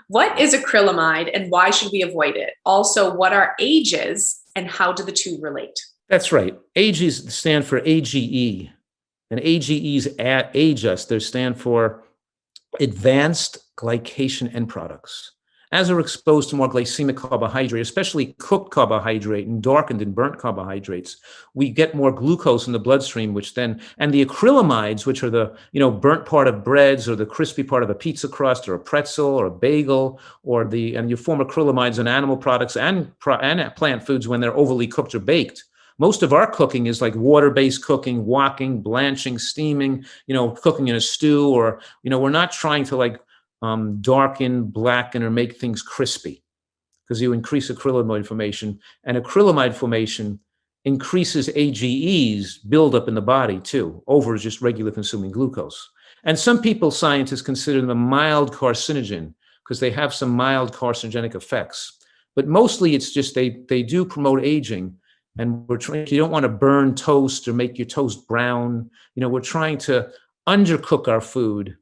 What is acrylamide and why should we avoid it? Also, what are ages and how do the two relate? That's right. AGEs stand for AGE, and AGEs age us. They stand for advanced glycation end products. As we're exposed to more glycemic carbohydrate, especially cooked carbohydrate and darkened and burnt carbohydrates, we get more glucose in the bloodstream, which then, and the acrylamides, which are the, burnt part of breads or the crispy part of a pizza crust or a pretzel or a bagel, and you form acrylamides in animal products and plant foods when they're overly cooked or baked. Most of our cooking is like water-based cooking, wok-ing, blanching, steaming, cooking in a stew, or, we're not trying to darken, blacken, or make things crispy, because you increase acrylamide formation, and acrylamide formation increases AGEs buildup in the body too, over just regular consuming glucose. And some people, scientists, consider them a mild carcinogen because they have some mild carcinogenic effects. But mostly it's just they do promote aging. And you don't want to burn toast or make your toast brown. We're trying to undercook our food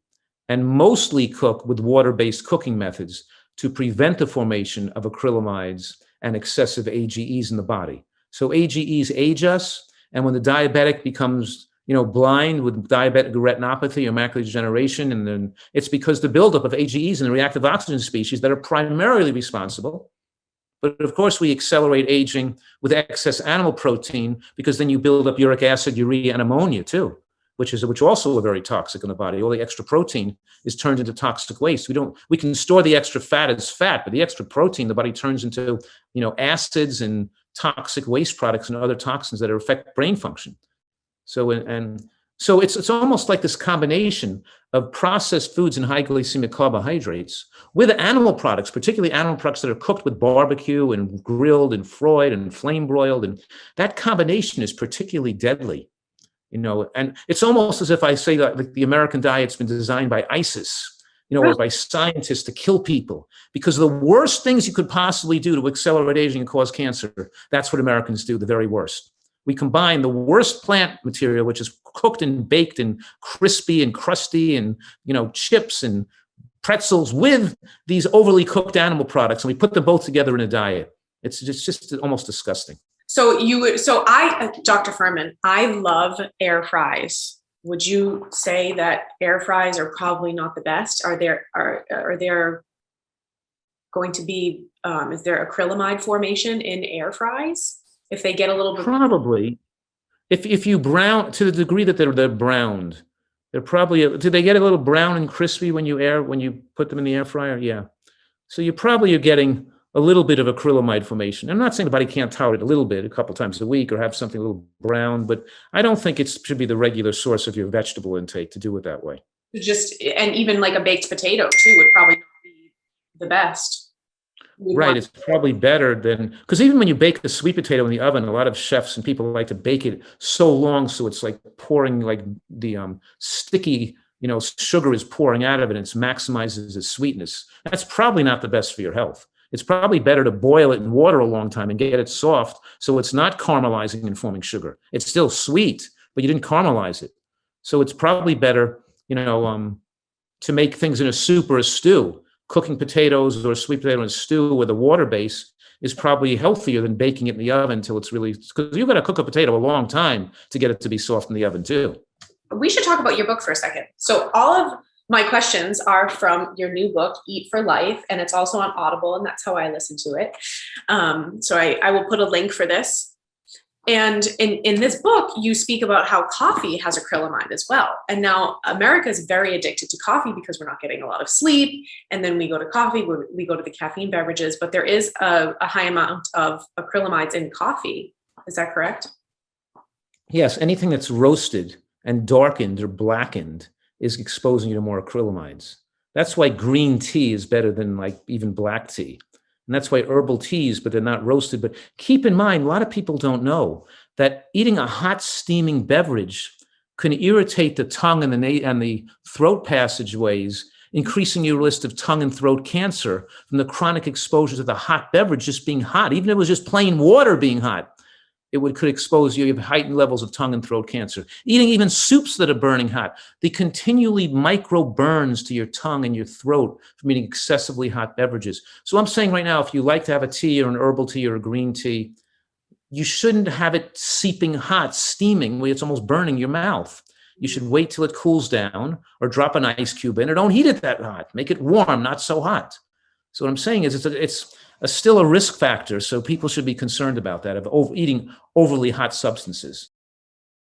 and mostly cook with water-based cooking methods to prevent the formation of acrylamides and excessive AGEs in the body. So AGEs age us, and when the diabetic becomes, blind with diabetic retinopathy or macular degeneration, and then it's because the buildup of AGEs in the reactive oxygen species that are primarily responsible. But of course, we accelerate aging with excess animal protein because then you build up uric acid, urea, and ammonia too, which also are very toxic in the body. All the extra protein is turned into toxic waste. We can store the extra fat as fat, but the extra protein the body turns into, acids and toxic waste products and other toxins that affect brain function. So it's almost like this combination of processed foods and high glycemic carbohydrates with animal products, particularly animal products that are cooked with barbecue and grilled and fried and flame broiled. And that combination is particularly deadly, and it's almost as if I say that the American diet's been designed by ISIS, or by scientists to kill people, because the worst things you could possibly do to accelerate aging and cause cancer, that's what Americans do, the very worst. We combine the worst plant material, which is cooked and baked and crispy and crusty and, chips and pretzels, with these overly cooked animal products, and we put them both together in a diet. It's just almost disgusting. So Dr. Fuhrman, I love air fries. Would you say that air fries are probably not the best? Are there going to be, is there acrylamide formation in air fries? If they get a little bit, probably, if you brown to the degree that they're browned, they're probably, do they get a little brown and crispy when you put them in the air fryer? Yeah. So you probably are getting a little bit of acrylamide formation. I'm not saying the body can't tolerate a little bit a couple times a week or have something a little brown, but I don't think it should be the regular source of your vegetable intake to do it that way. And even like a baked potato too would probably not be the best. Right, it's probably better than, because even when you bake the sweet potato in the oven, a lot of chefs and people like to bake it so long so it's like pouring, like the sticky, sugar is pouring out of it, and it maximizes its sweetness. That's probably not the best for your health. It's probably better to boil it in water a long time and get it soft so it's not caramelizing and forming sugar. It's still sweet, but you didn't caramelize it. So it's probably better, to make things in a soup or a stew. Cooking potatoes or sweet potato in a stew with a water base is probably healthier than baking it in the oven until it's really, because you've got to cook a potato a long time to get it to be soft in the oven too. We should talk about your book for a second. So all of my questions are from your new book, Eat for Life, and it's also on Audible, and that's how I listen to it. So I will put a link for this. And in this book, you speak about how coffee has acrylamide as well. And now America is very addicted to coffee because we're not getting a lot of sleep. And then we go to coffee, we go to the caffeine beverages, but there is a high amount of acrylamides in coffee. Is that correct? Yes, anything that's roasted and darkened or blackened is exposing you to more acrylamides. That's why green tea is better than like even black tea. And that's why herbal teas, but they're not roasted. But keep in mind, a lot of people don't know that eating a hot steaming beverage can irritate the tongue and the throat passageways, increasing your risk of tongue and throat cancer from the chronic exposure to the hot beverage just being hot, even if it was just plain water being hot. could expose you. You have heightened levels of tongue and throat cancer. Eating even soups that are burning hot, the continually micro burns to your tongue and your throat from eating excessively hot beverages. So I'm saying right now, if you like to have a tea or an herbal tea or a green tea, you shouldn't have it seeping hot, steaming, where it's almost burning your mouth. You should wait till it cools down, or drop an ice cube in, or don't heat it that hot. Make it warm, not so hot. So what I'm saying is it's still a risk factor. So people should be concerned about that, of eating overly hot substances.